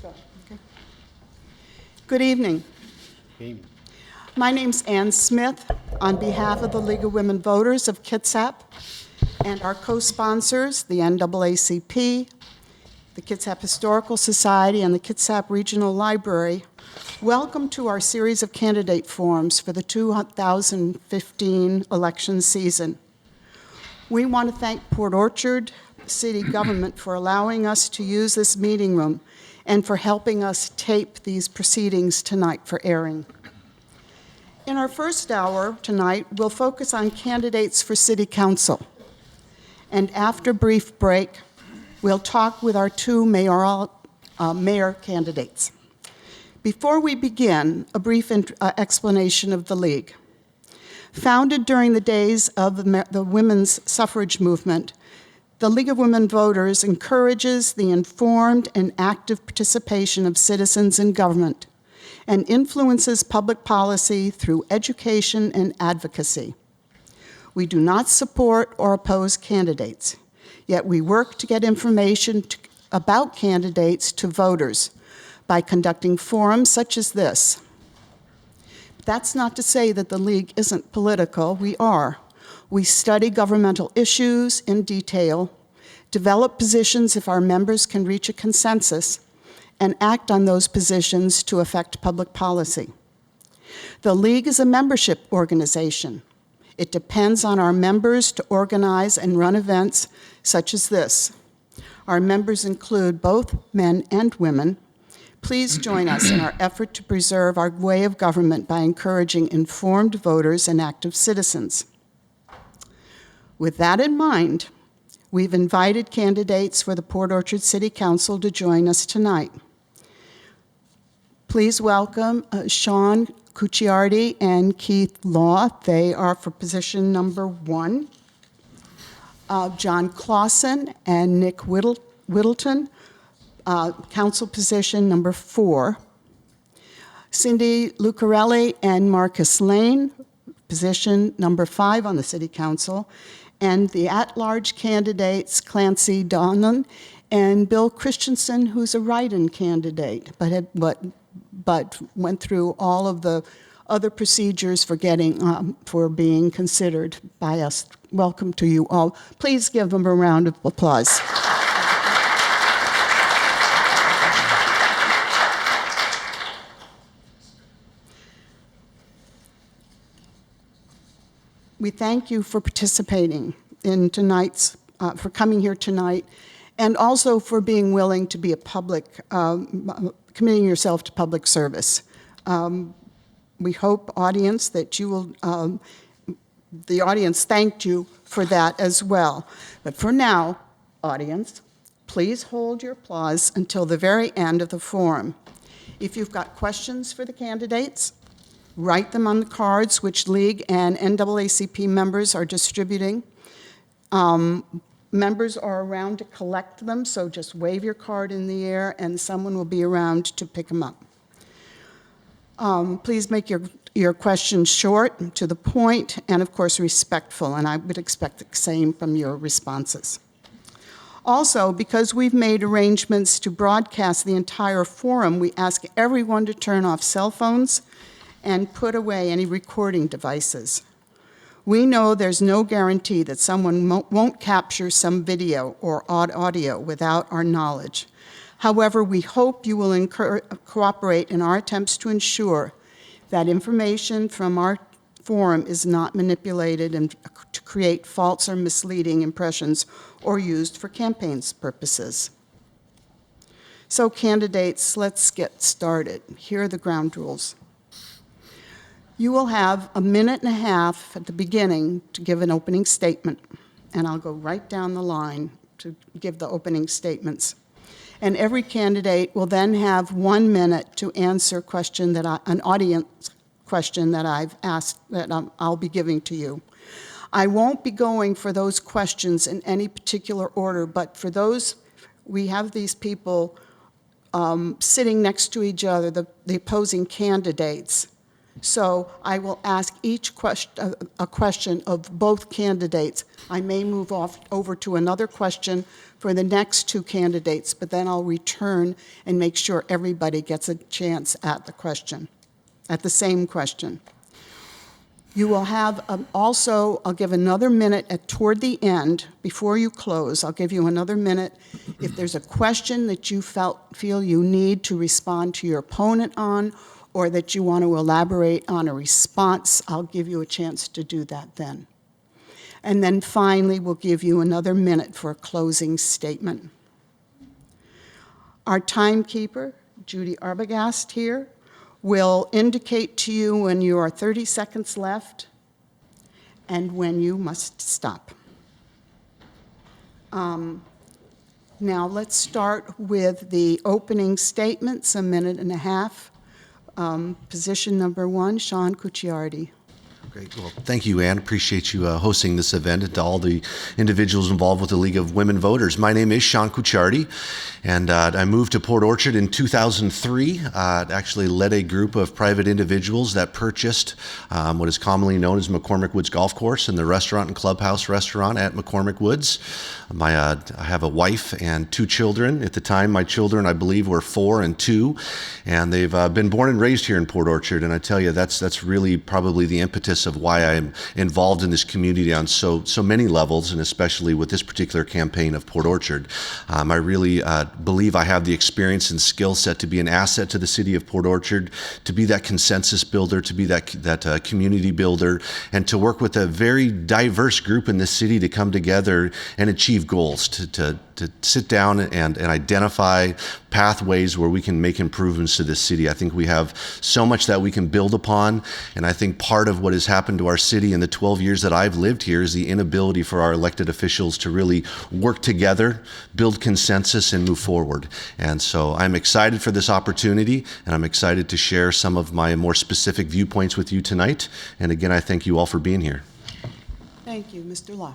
Let's go. Okay. Good evening. Good evening. My name's Ann Smith. On behalf of the League of Women Voters of Kitsap and our co-sponsors, the NAACP, the Kitsap Historical Society, and the Kitsap Regional Library, welcome to our series of candidate forums for the 2015 election season. We want to thank Port Orchard City Government for allowing us to use this meeting room and for helping us tape these proceedings tonight for airing. In our first hour tonight, we'll focus on candidates for City Council. And after a brief break, we'll talk with our two mayor candidates. Before we begin, a brief explanation of the League. Founded during the days of the women's suffrage movement, the League of Women Voters encourages the informed and active participation of citizens in government and influences public policy through education and advocacy. We do not support or oppose candidates, yet we work to get information about candidates to voters by conducting forums such as this. That's not to say that the League isn't political. We are. We study governmental issues in detail, develop positions if our members can reach a consensus, and act on those positions to affect public policy. The League is a membership organization. It depends on our members to organize and run events such as this. Our members include both men and women. Please join us in our effort to preserve our way of government by encouraging informed voters and active citizens. With that in mind, we've invited candidates for the Port Orchard City Council to join us tonight. Please welcome Sean Cucciardi and Keith Law. They are for position number 1. John Clausen and Nick Whittleton, council position number 4. Cindy Lucarelli and Marcus Lane, position number 5 on the City Council. And the at-large candidates, Clancy Donnan and Bill Christensen, who's a write-in candidate, but went through all of the other procedures for being considered by us. Welcome to you all. Please give them a round of applause. We thank you for participating in for coming here tonight, and also for being willing to be committing yourself to public service. We hope, audience, that you will, the audience thanked you for that as well. But for now, audience, please hold your applause until the very end of the forum. If you've got questions for the candidates, write them on the cards which League and NAACP members are distributing. Members are around to collect them, so just wave your card in the air and someone will be around to pick them up. Please make your questions short, to the point, and of course respectful, and I would expect the same from your responses. Also, because we've made arrangements to broadcast the entire forum, we ask everyone to turn off cell phones and put away any recording devices. We know there's no guarantee that someone won't capture some video or audio without our knowledge. However, we hope you will cooperate in our attempts to ensure that information from our forum is not manipulated and to create false or misleading impressions or used for campaigns purposes. So candidates, let's get started. Here are the ground rules. You will have a minute and a half at the beginning to give an opening statement, and I'll go right down the line to give the opening statements. And every candidate will then have 1 minute to answer an audience question that I've asked, that I'll be giving to you. I won't be going for those questions in any particular order, but for those, we have these people sitting next to each other, the opposing candidates. So I will ask each question, a question of both candidates. I may move over to another question for the next two candidates, but then I'll return and make sure everybody gets a chance at the question, at the same question. You will have also, I'll give another minute toward the end, before you close, I'll give you another minute. If there's a question that you feel you need to respond to your opponent on, or that you want to elaborate on a response, I'll give you a chance to do that then. And then finally, we'll give you another minute for a closing statement. Our timekeeper, Judy Arbogast here, will indicate to you when you are 30 seconds left and when you must stop. Now let's start with the opening statements, a minute and a half. Position number one, Sean Cucciardi. Great. Well, thank you, Ann. Appreciate you hosting this event, and to all the individuals involved with the League of Women Voters. My name is Sean Cucciardi, and I moved to Port Orchard in 2003. Actually led a group of private individuals that purchased what is commonly known as McCormick Woods Golf Course and the restaurant and clubhouse restaurant at McCormick Woods. I have a wife and two children. At the time, my children, I believe, were 4 and 2, and they've been born and raised here in Port Orchard. And I tell you, that's really probably the impetus of why I'm involved in this community on so many levels, and especially with this particular campaign of Port Orchard. I really believe I have the experience and skill set to be an asset to the city of Port Orchard, to be that consensus builder, to be that community builder, and to work with a very diverse group in this city to come together and achieve goals, to sit down and identify pathways where we can make improvements to this city. I think we have so much that we can build upon, and I think part of what has happened to our city in the 12 years that I've lived here is the inability for our elected officials to really work together, build consensus, and move forward. And so I'm excited for this opportunity, and I'm excited to share some of my more specific viewpoints with you tonight. And again, I thank you all for being here. Thank you. Mr. Law.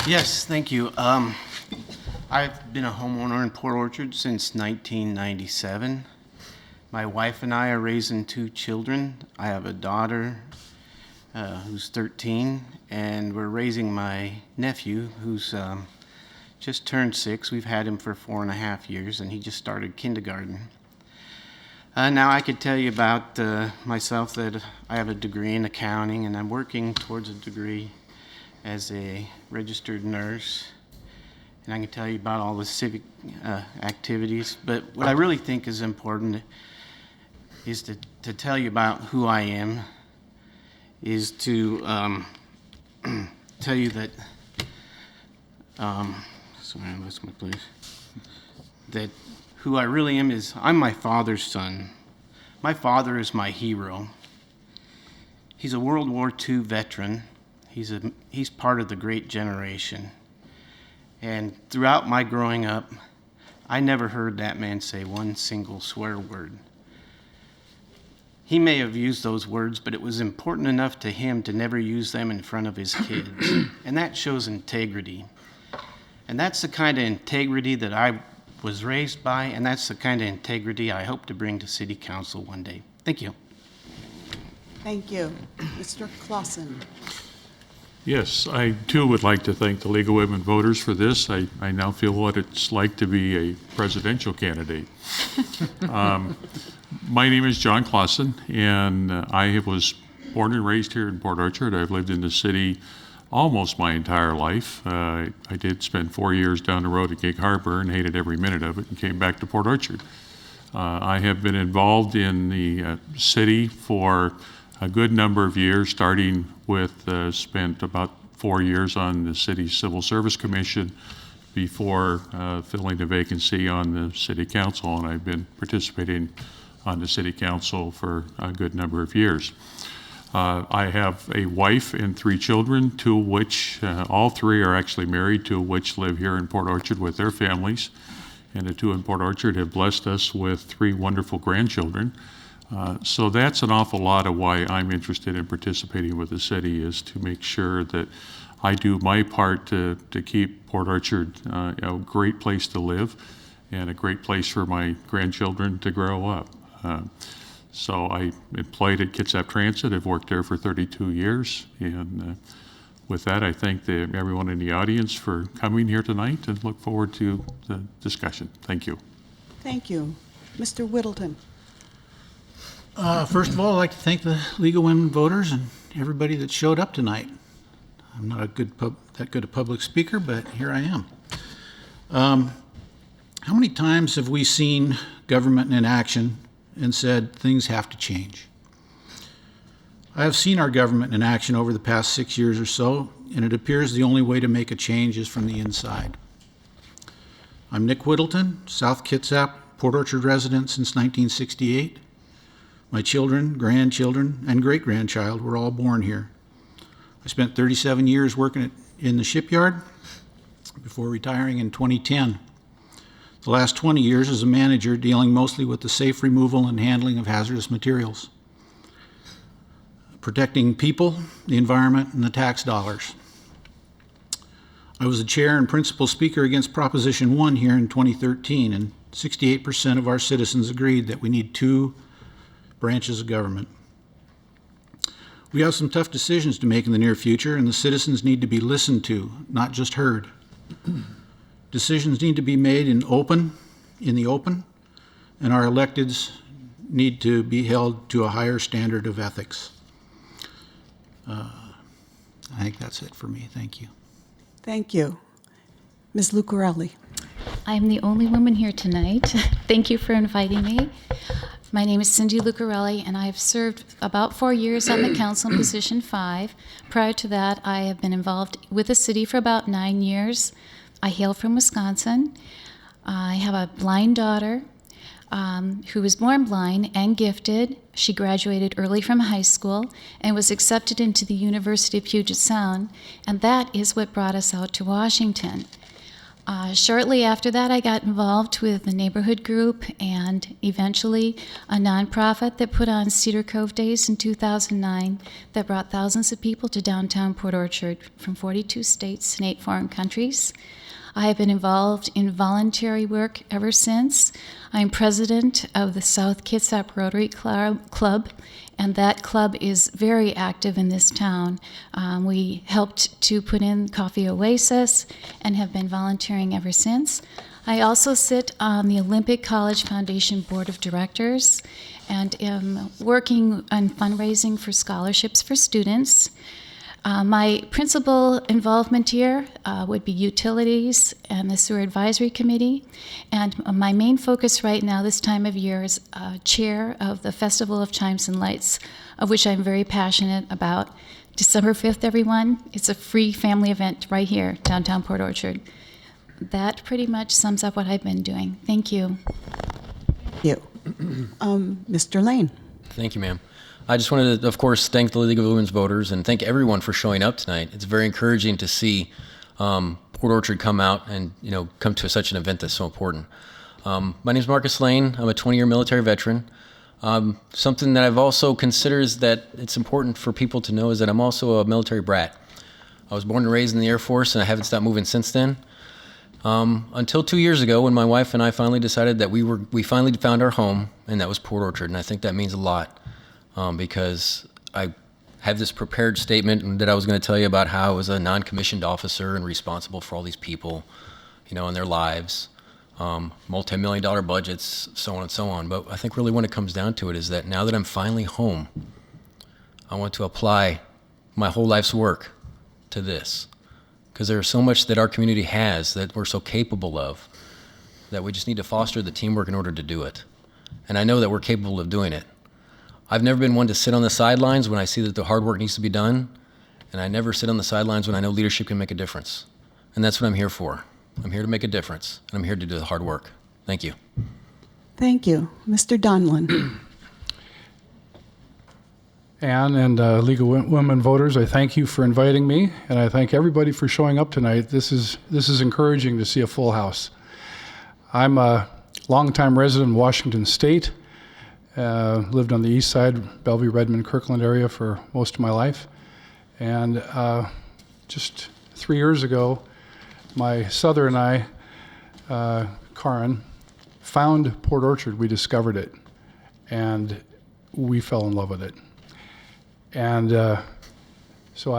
Yes, thank you. I've been a homeowner in Port Orchard since 1997. My wife and I are raising 2 children. I have a daughter who's 13, and we're raising my nephew who's just turned 6. We've had him for 4.5 years, and he just started kindergarten. Now I could tell you about myself that I have a degree in accounting, and I'm working towards a degree as a registered nurse, and I can tell you about all the civic activities. But what I really think is important is to tell you about who I am, is to tell you that, sorry, I lost my place, that who I really am is I'm my father's son. My father is my hero. He's a World War II veteran. He's part of the Great Generation. And throughout my growing up, I never heard that man say one single swear word. He may have used those words, but it was important enough to him to never use them in front of his kids. And that shows integrity. And that's the kind of integrity that I was raised by, and that's the kind of integrity I hope to bring to City Council one day. Thank you. Thank you. Mr. Clausen. Yes, I too would like to thank the League of Women Voters for this. I now feel what it's like to be a presidential candidate. My name is John Clausen, and I was born and raised here in Port Orchard. I've lived in the city almost my entire life. I did spend 4 years down the road at Gig Harbor and hated every minute of it and came back to Port Orchard. I have been involved in the city for a good number of years, starting with spent about 4 years on the city's Civil Service Commission before filling a vacancy on the City Council, and I've been participating on the City Council for a good number of years. I have a wife and 3 children, 2 of which, all 3 are actually married, 2 of which live here in Port Orchard with their families, and the 2 in Port Orchard have blessed us with 3 wonderful grandchildren. So that's an awful lot of why I'm interested in participating with the city, is to make sure that I do my part to keep Port Orchard a great place to live and a great place for my grandchildren to grow up. So I employed at Kitsap Transit. I've worked there for 32 years. And with that, I thank everyone in the audience for coming here tonight and look forward to the discussion. Thank you. Thank you. Mr. Whittleton. First of all, I'd like to thank the League of Women Voters and everybody that showed up tonight. I'm not that good a public speaker, but here I am. How many times have we seen government in action and said things have to change? I have seen our government in action over the past 6 years or so, and it appears the only way to make a change is from the inside. I'm Nick Whittleton, South Kitsap, Port Orchard resident since 1968. My children, grandchildren, and great-grandchild were all born here. I spent 37 years working in the shipyard before retiring in 2010. The last 20 years as a manager dealing mostly with the safe removal and handling of hazardous materials, protecting people, the environment, and the tax dollars. I was the chair and principal speaker against Proposition 1 here in 2013, and 68% of our citizens agreed that we need 2 branches of government. We have some tough decisions to make in the near future, and the citizens need to be listened to, not just heard. Decisions need to be made in the open, and our electeds need to be held to a higher standard of ethics. I think that's it for me. Thank you. Thank you. Ms. Lucarelli. I'm the only woman here tonight. Thank you for inviting me. My name is Cindy Lucarelli, and I have served about 4 years on the council in position 5. Prior to that, I have been involved with the city for about 9 years. I hail from Wisconsin. I have a blind daughter who was born blind and gifted. She graduated early from high school and was accepted into the University of Puget Sound, and that is what brought us out to Washington. Shortly after that, I got involved with the neighborhood group and eventually a nonprofit that put on Cedar Cove Days in 2009 that brought thousands of people to downtown Port Orchard from 42 states and 8 foreign countries. I have been involved in voluntary work ever since. I'm president of the South Kitsap Rotary Club, and that club is very active in this town. We helped to put in Coffee Oasis and have been volunteering ever since. I also sit on the Olympic College Foundation Board of Directors and am working on fundraising for scholarships for students. My principal involvement here would be utilities and the Sewer Advisory Committee. And my main focus right now this time of year is chair of the Festival of Chimes and Lights, of which I'm very passionate about. December 5th, everyone. It's a free family event right here, downtown Port Orchard. That pretty much sums up what I've been doing. Thank you. Thank you. Mr. Lane. Thank you, ma'am. I just wanted to, of course, thank the League of Women's Voters and thank everyone for showing up tonight. It's very encouraging to see Port Orchard come out and come to such an event that's so important. My name is Marcus Lane. I'm a 20-year military veteran. Something that I've also considered is that it's important for people to know is that I'm also a military brat. I was born and raised in the Air Force, and I haven't stopped moving since then. Until 2 years ago, when my wife and I finally decided that we finally found our home, and that was Port Orchard, and I think that means a lot. Because I have this prepared statement that I was going to tell you about how I was a non-commissioned officer and responsible for all these people, and their lives, multi-million-dollar budgets, so on and so on. But I think really when it comes down to it is that now that I'm finally home, I want to apply my whole life's work to this. Because there's so much that our community has that we're so capable of that we just need to foster the teamwork in order to do it. And I know that we're capable of doing it. I've never been one to sit on the sidelines when I see that the hard work needs to be done, and I never sit on the sidelines when I know leadership can make a difference. And that's what I'm here for. I'm here to make a difference, and I'm here to do the hard work. Thank you. Thank you. Mr. Donlin. Ann and League of Women Voters, I thank you for inviting me, and I thank everybody for showing up tonight. This is encouraging to see a full house. I'm a longtime resident of Washington State. Lived on the east side, Bellevue, Redmond, Kirkland area for most of my life. And just 3 years ago, my Souther and I, Karin, found Port Orchard. We discovered it. And we fell in love with it. And so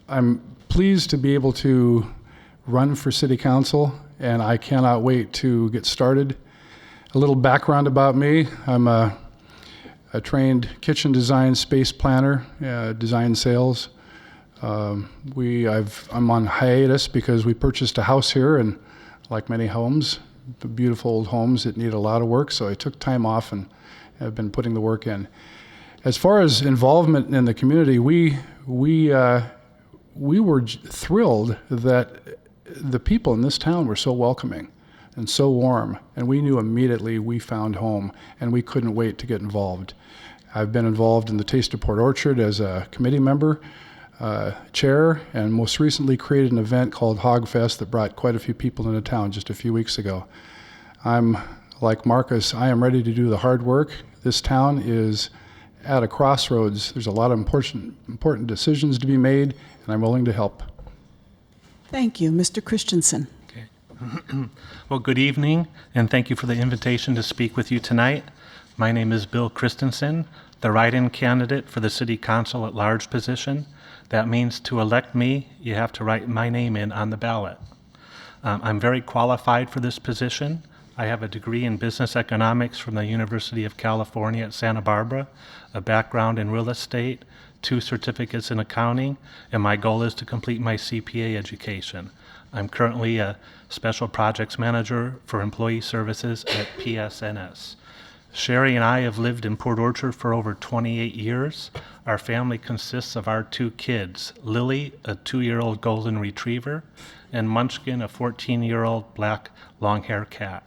I'm pleased to be able to run for city council, and I cannot wait to get started. A little background about me: I'm a trained kitchen design space planner, design sales. I'm on hiatus because we purchased a house here, and like many homes, the beautiful old homes, it needed a lot of work, so I took time off and have been putting the work in. As far as involvement in the community, we were thrilled that the people in this town were so welcoming and so warm, and we knew immediately we found home, and we couldn't wait to get involved. I've been involved in the Taste of Port Orchard as a committee member, chair, and most recently created an event called Hogfest that brought quite a few people into town just a few weeks ago. I'm like Marcus, I am ready to do the hard work. This town is at a crossroads. There's a lot of important decisions to be made, and I'm willing to help. Thank you. Mr. Christensen. Well, good evening, and thank you for the invitation to speak with you tonight. My name is Bill Christensen, the write-in candidate for the City Council at Large position. That means to elect me, you have to write my name in on the ballot. I'm very qualified for this position. I have a degree in business economics from the University of California at Santa Barbara, a background in real estate, 2 certificates in accounting, and my goal is to complete my CPA education. I'm currently a special projects manager for employee services at PSNS. Sherry and I have lived in Port Orchard for over 28 years. Our family consists of our 2 kids, Lily, a 2-year-old golden retriever, and Munchkin, a 14-year-old black long-haired cat.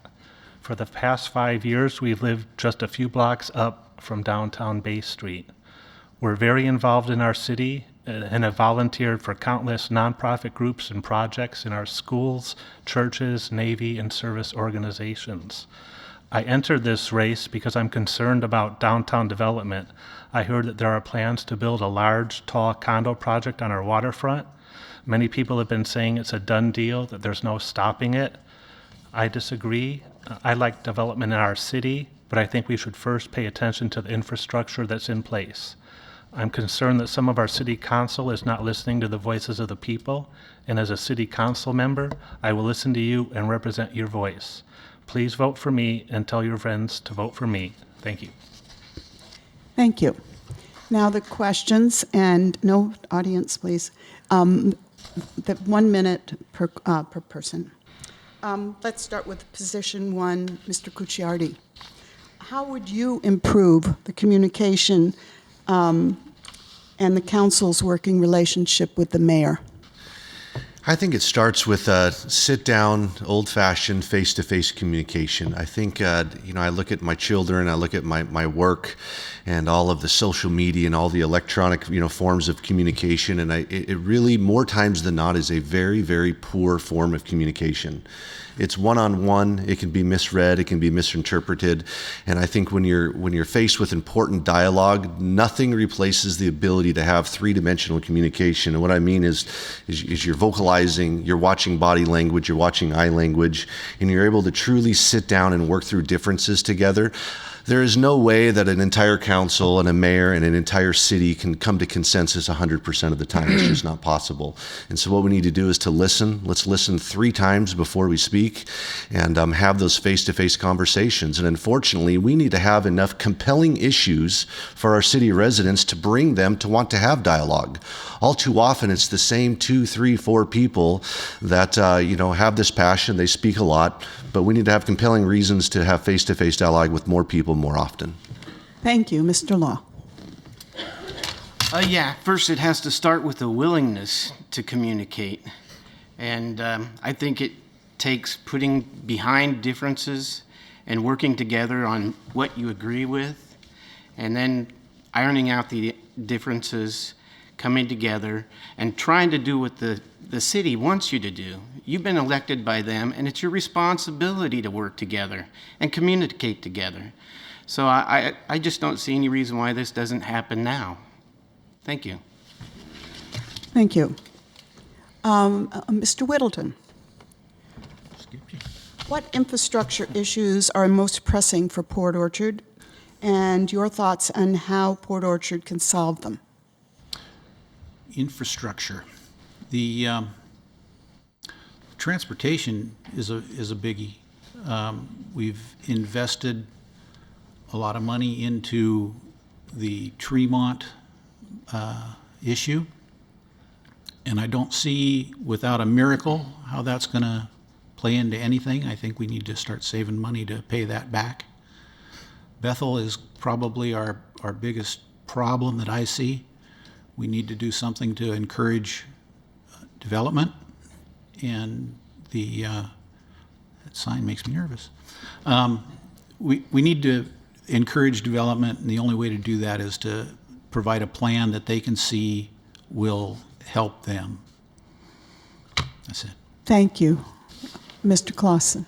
For the past 5 years, we've lived just a few blocks up from downtown Bay Street. We're very involved in our city and have volunteered for countless nonprofit groups and projects in our schools, churches, Navy, and service organizations. I entered this race because I'm concerned about downtown development. I heard that there are plans to build a large, tall condo project on our waterfront. Many people have been saying it's a done deal, that there's no stopping it. I disagree. I like development in our city, but I think we should first pay attention to the infrastructure that's in place. I'm concerned that some of our city council is not listening to the voices of the people, and as a city council member, I will listen to you and represent your voice. Please vote for me and tell your friends to vote for me. Thank you. Thank you. Now the questions, and no audience, please. The 1 minute per person. Let's start with position 1, Mr. Cucciardi. How would you improve the communication and the council's working relationship with the mayor? I think it starts with sit-down, old-fashioned, face-to-face communication. I think, I look at my children, I look at my work, and all of the social media and all the electronic, forms of communication, and it really, more times than not, is a very, very poor form of communication. It's one-on-one. It can be misread. It can be misinterpreted. And I think when you're faced with important dialogue, nothing replaces the ability to have 3-dimensional communication. And what I mean is you're vocalizing, you're watching body language, you're watching eye language, and you're able to truly sit down and work through differences together. There is no way that an entire council and a mayor and an entire city can come to consensus 100% of the time. It's just not possible. And so what we need to do is to listen. Let's listen 3 times before we speak and have those face-to-face conversations. And unfortunately, we need to have enough compelling issues for our city residents to bring them to want to have dialogue. All too often, it's the same 2, 3, 4 people that have this passion. They speak a lot, but we need to have compelling reasons to have face-to-face dialogue with more people more often. Thank you. Mr. Law. First it has to start with a willingness to communicate. And I think it takes putting behind differences and working together on what you agree with, and then ironing out the differences, coming together, and trying to do what the city wants you to do. You've been elected by them, and it's your responsibility to work together and communicate together. So I just don't see any reason why this doesn't happen now. Thank you. Thank you. Mr. Whittleton. What infrastructure issues are most pressing for Port Orchard, and your thoughts on how Port Orchard can solve them. Infrastructure. The transportation is a biggie. We've invested a lot of money into the Tremont issue, and I don't see, without a miracle, how that's going to play into anything. I think we need to start saving money to pay that back. Bethel is probably our biggest problem that I see. We need to do something to encourage development, and that sign makes me nervous. We need to encourage development, and the only way to do that is to provide a plan that they can see will help them. That's it. Thank you. Mr. Clausen.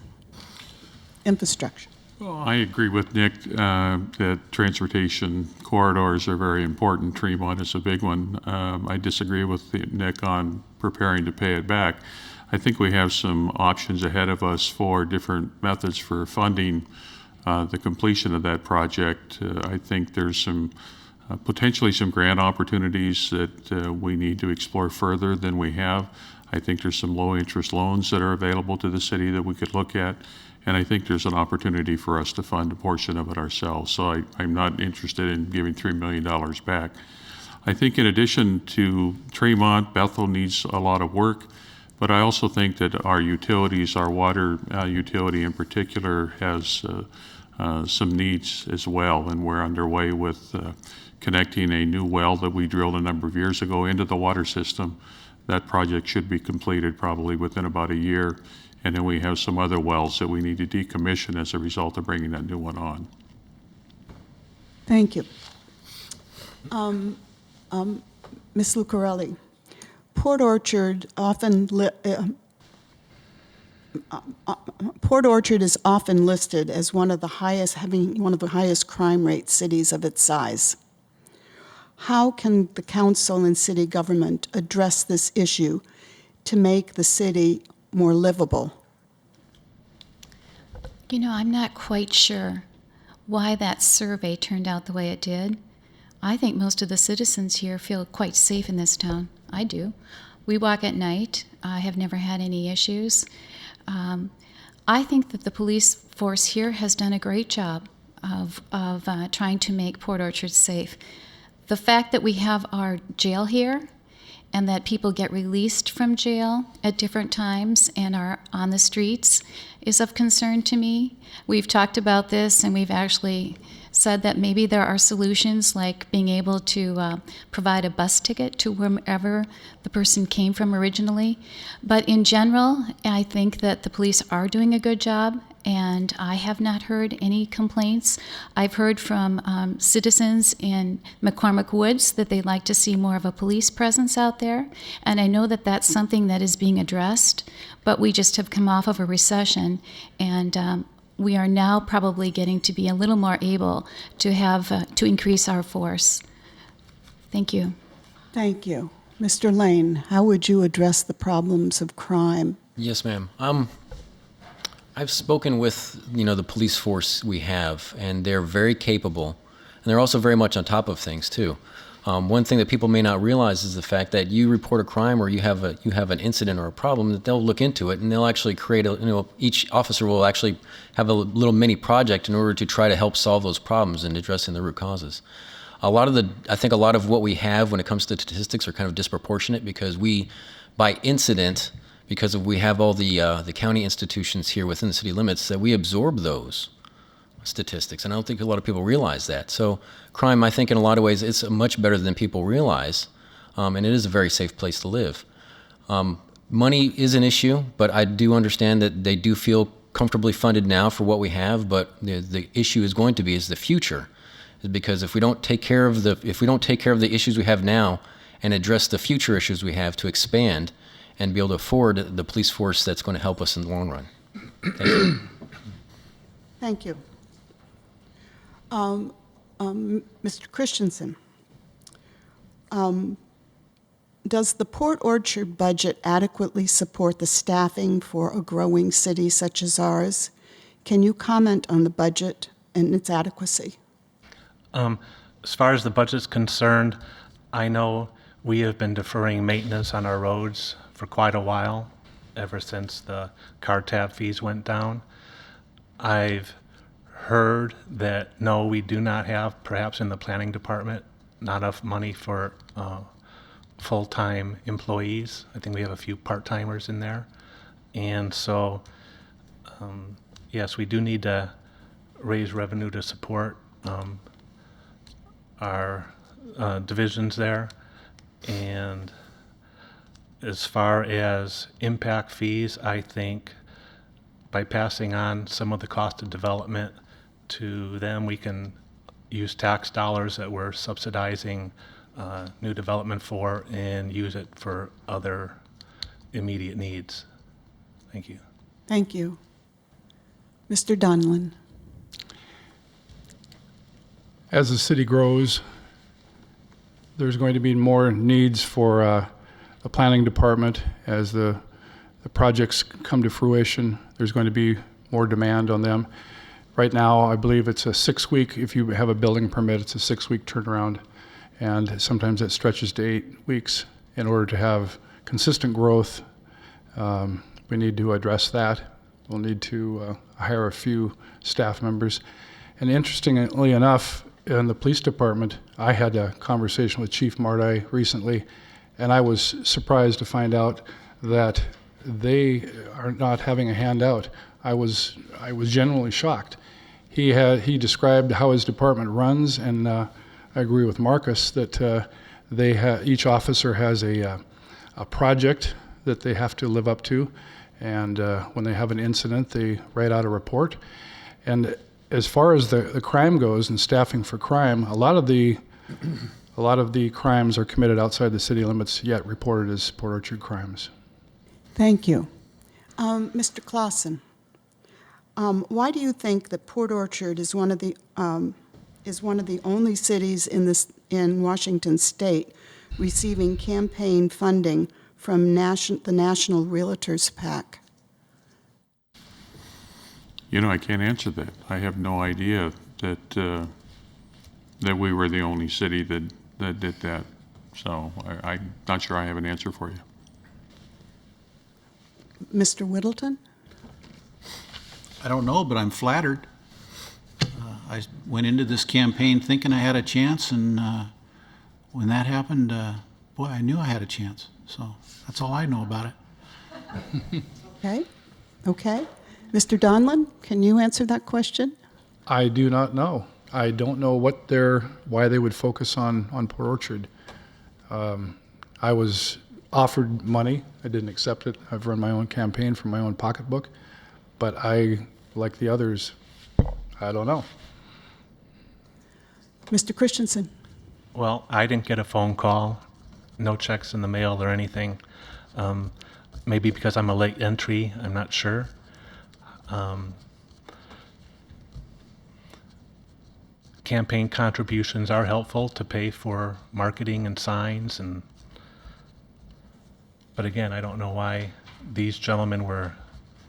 Infrastructure. Well, I agree with Nick that transportation corridors are very important. Tremont is a big one. I disagree with Nick on preparing to pay it back. I think we have some options ahead of us for different methods for funding the completion of that project. I think there's some potentially some grant opportunities that we need to explore further than we have. I think there's some low interest loans that are available to the city that we could look at. And I think there's an opportunity for us to fund a portion of it ourselves. So I'm not interested in giving $3 million back. I think in addition to Tremont, Bethel needs a lot of work, but I also think that our utilities, our water utility in particular, has some needs as well. And we're underway with connecting a new well that we drilled a number of years ago into the water system. That project should be completed probably within about a year. And then we have some other wells that we need to decommission as a result of bringing that new one on. Thank you. Ms. Lucarelli, Port Orchard Port Orchard is often listed as having one of the highest crime rate cities of its size. How can the council and city government address this issue to make the city more livable? You know, I'm not quite sure why that survey turned out the way it did. I think most of the citizens here feel quite safe in this town. I do. We walk at night. I have never had any issues. I think that the police force here has done a great job of trying to make Port Orchard safe. The fact that we have our jail here and that people get released from jail at different times and are on the streets is of concern to me. We've talked about this, and we've actually said that maybe there are solutions like being able to provide a bus ticket to wherever the person came from originally. But in general, I think that the police are doing a good job, and I have not heard any complaints. I've heard from citizens in McCormick Woods that they'd like to see more of a police presence out there, and I know that that's something that is being addressed, but we just have come off of a recession, and we are now probably getting to be a little more able to have to increase our force. Thank you. Thank you. Mr. Lane, how would you address the problems of crime? Yes, ma'am. I've spoken with the police force we have, and they're very capable, and they're also very much on top of things too. One thing that people may not realize is the fact that you report a crime or you have an incident or a problem, that they'll look into it and they'll actually create each officer will actually have a little mini project in order to try to help solve those problems and addressing the root causes. I think a lot of what we have when it comes to statistics are kind of disproportionate because by incident, because we have all the county institutions here within the city limits, that we absorb those statistics, and I don't think a lot of people realize that. So crime, I think in a lot of ways, it's much better than people realize, and it is a very safe place to live. Money is an issue, but I do understand that they do feel comfortably funded now for what we have, but the issue is going to be the future, because if we don't take care of the issues we have now and address the future issues we have to expand and be able to afford the police force that's going to help us in the long run. Thank you. Thank you. Mr. Christensen, does the Port Orchard budget adequately support the staffing for a growing city such as ours? Can you comment on the budget and its adequacy? As far as the budget's concerned, I know we have been deferring maintenance on our roads for quite a while, ever since the car tab fees went down. I've heard that, no, we do not have, perhaps in the planning department, not enough money for full-time employees. I think we have a few part-timers in there. And so, yes, we do need to raise revenue to support our divisions there. And as far as impact fees, I think by passing on some of the cost of development to them, we can use tax dollars that we're subsidizing new development for and use it for other immediate needs. Thank you. Thank you. Mr. Dunlin. As the city grows, there's going to be more needs for the planning department. As the projects come to fruition, there's going to be more demand on them. Right now, I believe it's a 6-week, if you have a building permit, it's a 6-week turnaround. And sometimes it stretches to 8 weeks. In order to have consistent growth, we need to address that. We'll need to hire a few staff members. And interestingly enough, in the police department, I had a conversation with Chief Mardai recently, and I was surprised to find out that they are not having a handout. I was genuinely shocked. He described how his department runs, and I agree with Marcus that each officer has a project that they have to live up to, and when they have an incident, they write out a report. And as far as the crime goes and staffing for crime, a lot of the crimes are committed outside the city limits, yet reported as Port Orchard crimes. Thank you. Mr. Clausen, why do you think that Port Orchard is one of the only cities in Washington State receiving campaign funding from the National Realtors PAC? You know, I can't answer that. I have no idea that we were the only city that did that. So I'm not sure I have an answer for you. Mr. Whittleton? I don't know, but I'm flattered. I went into this campaign thinking I had a chance, and when that happened, boy, I knew I had a chance. So that's all I know about it. Okay. Mr. Donlin, can you answer that question? I do not know. I don't know why they would focus on Port Orchard. I was offered money. I didn't accept it. I've run my own campaign from my own pocketbook. But I, like the others, I don't know. Mr. Christensen? Well, I didn't get a phone call, no checks in the mail or anything. Maybe because I'm a late entry, I'm not sure. Campaign contributions are helpful to pay for marketing and signs, but again, I don't know why these gentlemen were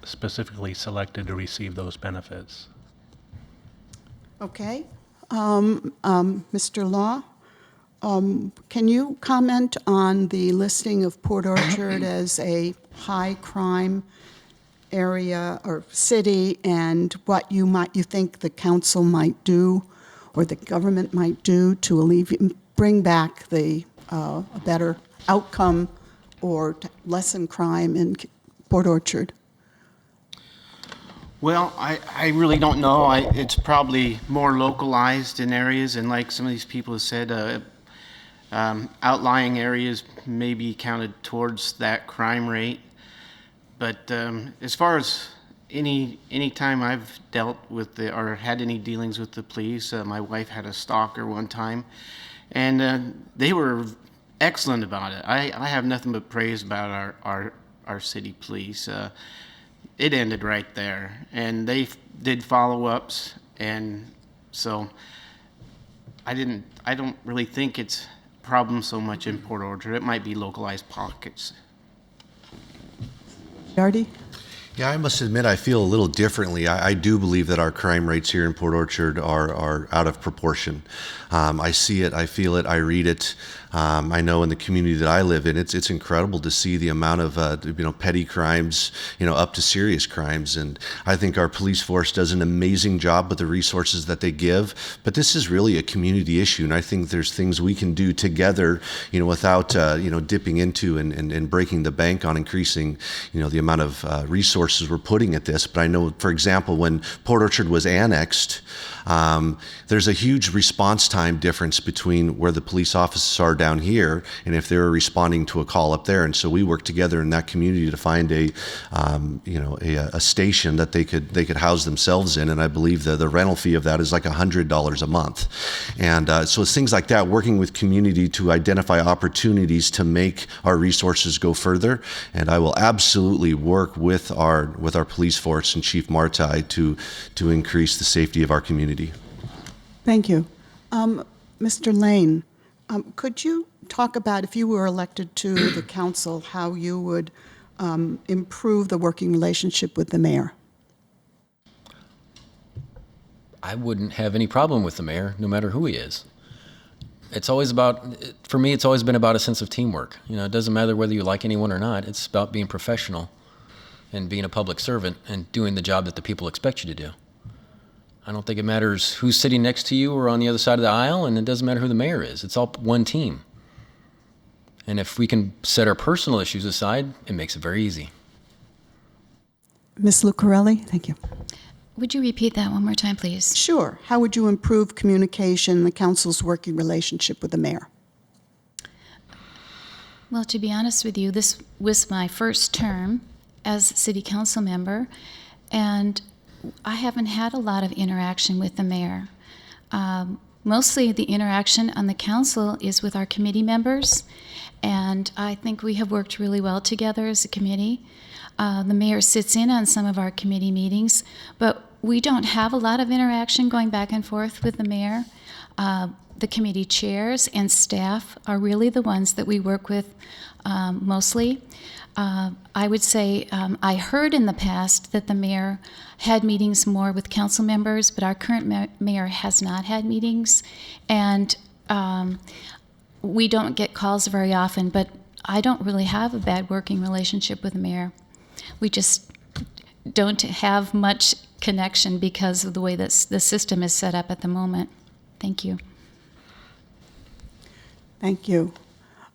specifically selected to receive those benefits. Okay. Mr. Law, can you comment on the listing of Port Orchard as a high crime area or city, and what you think the council might do or the government might do to bring back a better outcome or to lessen crime in Port Orchard? Well, I really don't know. It's probably more localized in areas, and like some of these people have said, outlying areas may be counted towards that crime rate. But as far as any time I've dealt with or had any dealings with the police, my wife had a stalker one time, and they were excellent about it. I have nothing but praise about our city police. It ended right there, and they did follow-ups, and so I don't really think it's a problem so much in Port Orchard. It might be localized pockets. Yardy? Yeah, I must admit I feel a little differently. I do believe that our crime rates here in Port Orchard are out of proportion. I see it, I feel it, I read it. I know in the community that I live in, it's incredible to see the amount of petty crimes, up to serious crimes. And I think our police force does an amazing job with the resources that they give. But this is really a community issue, and I think there's things we can do together, without dipping into and breaking the bank on increasing, the amount of resources we're putting at this. But I know, for example, when Port Orchard was annexed, there's a huge response time difference between where the police officers are down here and if they're responding to a call up there. And so we worked together in that community to find a station that they could house themselves in. And I believe the rental fee of that is like $100 a month. And so it's things like that, working with community to identify opportunities to make our resources go further. And I will absolutely work with our police force and Chief Martai to increase the safety of our community. Thank you. Mr. Lane, could you talk about, if you were elected to the council, how you would improve the working relationship with the mayor? I wouldn't have any problem with the mayor, no matter who he is. It's always about, for me, it's always been about a sense of teamwork. It doesn't matter whether you like anyone or not. It's about being professional and being a public servant and doing the job that the people expect you to do. I don't think it matters who's sitting next to you or on the other side of the aisle, and it doesn't matter who the mayor is. It's all one team. And if we can set our personal issues aside, it makes it very easy. Ms. Lucarelli, thank you. Would you repeat that one more time, please? Sure. How would you improve communication in the council's working relationship with the mayor? Well, to be honest with you, this was my first term as city council member, and I haven't had a lot of interaction with the mayor. Mostly the interaction on the council is with our committee members, and I think we have worked really well together as a committee. The mayor sits in on some of our committee meetings, but we don't have a lot of interaction going back and forth with the mayor. The committee chairs and staff are really the ones that we work with mostly. I would say I heard in the past that the mayor had meetings more with council members, but our current mayor has not had meetings, and we don't get calls very often, but I don't really have a bad working relationship with the mayor. We just don't have much connection because of the way that the system is set up at the moment. Thank you. Thank you.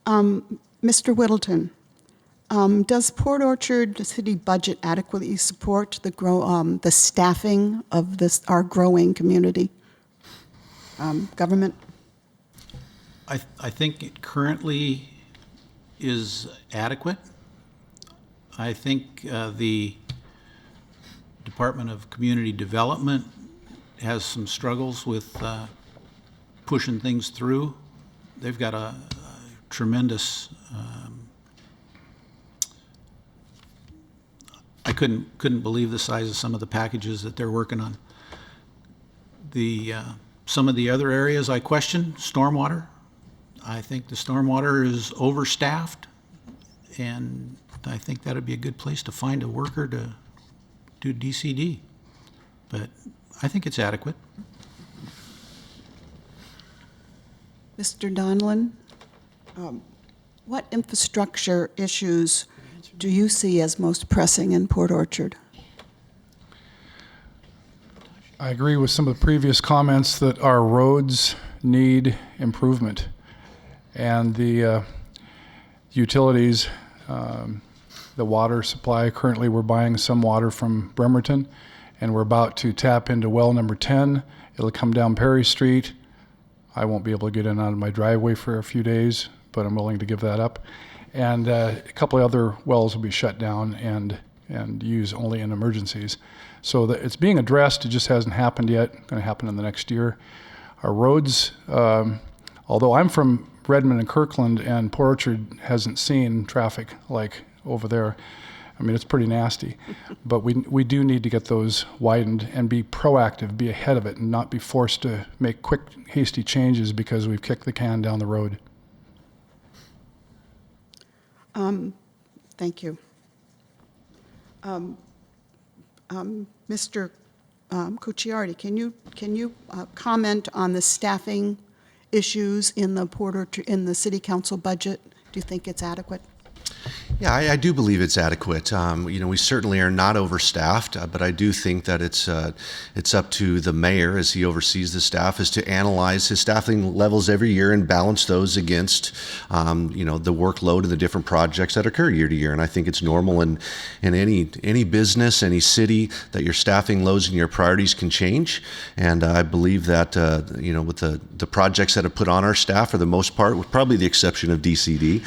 Mr. Whittleton, does Port Orchard city budget adequately support the staffing of our growing community government? I think it currently is adequate. I think the Department of Community Development has some struggles with pushing things through. They've got a tremendous I couldn't believe the size of some of the packages that they're working on. Some of the other areas I question, stormwater. I think the stormwater is overstaffed, and I think that would be a good place to find a worker to do DCD. But I think it's adequate. Mr. Donlin, what infrastructure issues do you see as most pressing in Port Orchard? I agree with some of the previous comments that our roads need improvement, and the utilities, the water supply. Currently, we're buying some water from Bremerton, and we're about to tap into well number 10. It'll come down Perry Street. I won't be able to get in out of my driveway for a few days, but I'm willing to give that up. And a couple of other wells will be shut down and used only in emergencies. So it's being addressed. It just hasn't happened yet. It's going to happen in the next year. Our roads, although I'm from Redmond and Kirkland, and Port Orchard hasn't seen traffic like over there. I mean, it's pretty nasty. But we do need to get those widened and be proactive, be ahead of it, and not be forced to make quick, hasty changes because we've kicked the can down the road. Thank you. Mr. Cucciardi, can you comment on the staffing issues in the city council budget? Do you think it's adequate? Yeah, I do believe it's adequate. We certainly are not overstaffed, but I do think that it's up to the mayor, as he oversees the staff, is to analyze his staffing levels every year and balance those against, the workload of the different projects that occur year to year. And I think it's normal in any business, any city, that your staffing loads and your priorities can change. And I believe that, with the projects that have put on our staff, for the most part, with probably the exception of DCD,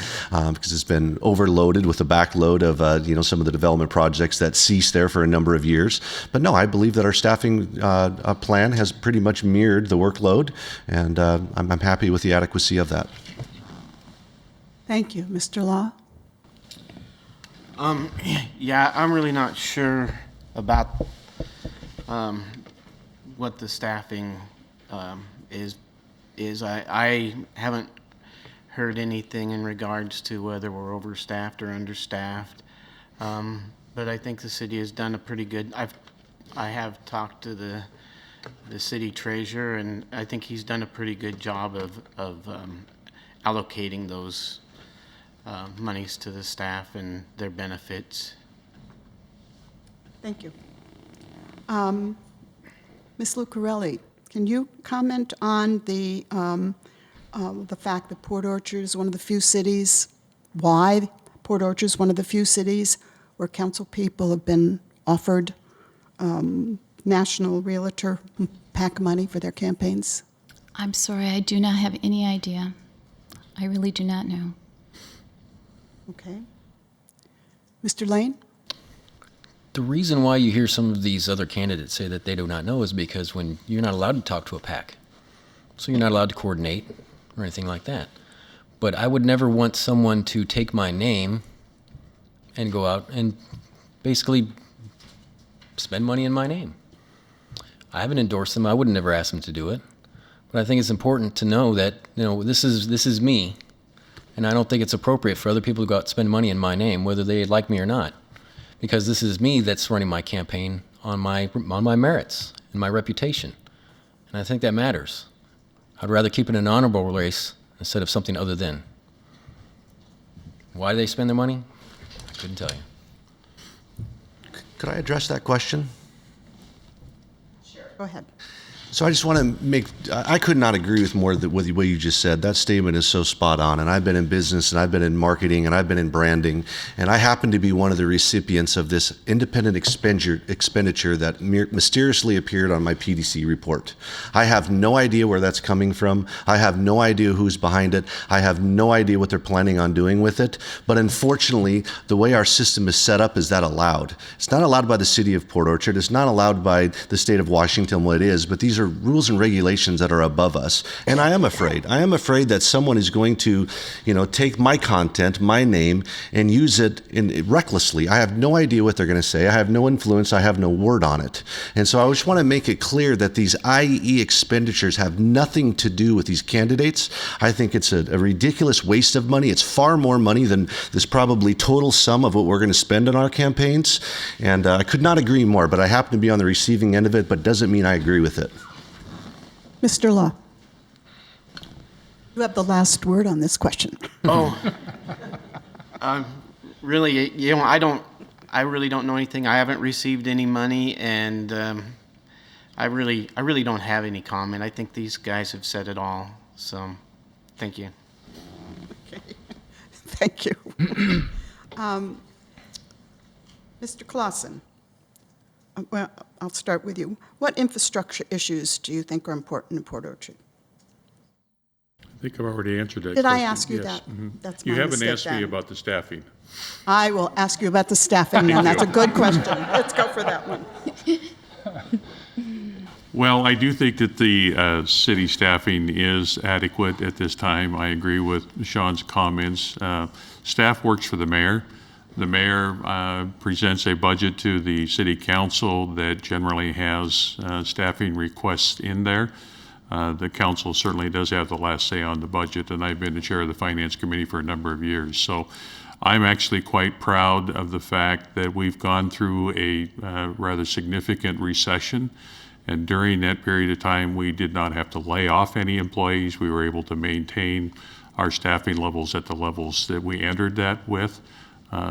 because it's been overloaded with the backload of some of the development projects that ceased there for a number of years. But no, I believe that our staffing plan has pretty much mirrored the workload, and I'm happy with the adequacy of that. Thank you. Mr. Law? Yeah, I'm really not sure about what the staffing is. I haven't heard anything in regards to whether we're overstaffed or understaffed. But I think the city has done a pretty good, I have talked to the city treasurer, and I think he's done a pretty good job of allocating those monies to the staff and their benefits. Thank you. Ms. Lucarelli, can you comment on the fact that Port Orchard is one of the few cities, why Port Orchard is one of the few cities where council people have been offered National Realtor PAC money for their campaigns? I'm sorry, I do not have any idea. I really do not know. Okay. Mr. Lane? The reason why you hear some of these other candidates say that they do not know is because when you're not allowed to talk to a PAC, so you're not allowed to coordinate or anything like that. But I would never want someone to take my name and go out and basically spend money in my name. I haven't endorsed them. I would never ask them to do it. But I think it's important to know that, this is me, and I don't think it's appropriate for other people to go out and spend money in my name, whether they like me or not, because this is me that's running my campaign on my merits and my reputation, and I think that matters. I'd rather keep it an honorable race instead of something other than. Why do they spend their money? I couldn't tell you. Could I address that question? Sure. Go ahead. So I just want to I could not agree with more with what you just said. That statement is so spot on. And I've been in business, and I've been in marketing, and I've been in branding. And I happen to be one of the recipients of this independent expenditure that mysteriously appeared on my PDC report. I have no idea where that's coming from. I have no idea who's behind it. I have no idea what they're planning on doing with it. But unfortunately, the way our system is set up is that allowed. It's not allowed by the city of Port Orchard. It's not allowed by the state of Washington. Well, it is, but these are rules and regulations that are above us. And I am afraid that someone is going to, take my content, my name, and use it recklessly. I have no idea what they're going to say. I have no influence. I have no word on it. And so I just want to make it clear that these IE expenditures have nothing to do with these candidates. I think it's a ridiculous waste of money. It's far more money than this probably total sum of what we're going to spend on our campaigns. And I could not agree more, but I happen to be on the receiving end of it, but doesn't mean I agree with it. Mr. Law? You have the last word on this question. Really, I really don't know anything. I haven't received any money, and I really don't have any comment. I think these guys have said it all. So, thank you. Okay. Thank you. Mr. Clausen, well, I'll start with you. What infrastructure issues do you think are important in Port Orchard? I think I've already answered that Did question. I ask you Yes. that? Mhm. That's You my haven't mistake asked me then. about the staffing. I will ask you about the staffing then. That's a good question. Let's go for that one. Well, I do think that the city staffing is adequate at this time. I agree with Sean's comments. Staff works for the mayor. The mayor presents a budget to the city council that generally has staffing requests in there. The council certainly does have the last say on the budget, and I've been the chair of the finance committee for a number of years. So I'm actually quite proud of the fact that we've gone through a rather significant recession. And during that period of time, we did not have to lay off any employees. We were able to maintain our staffing levels at the levels that we entered that with.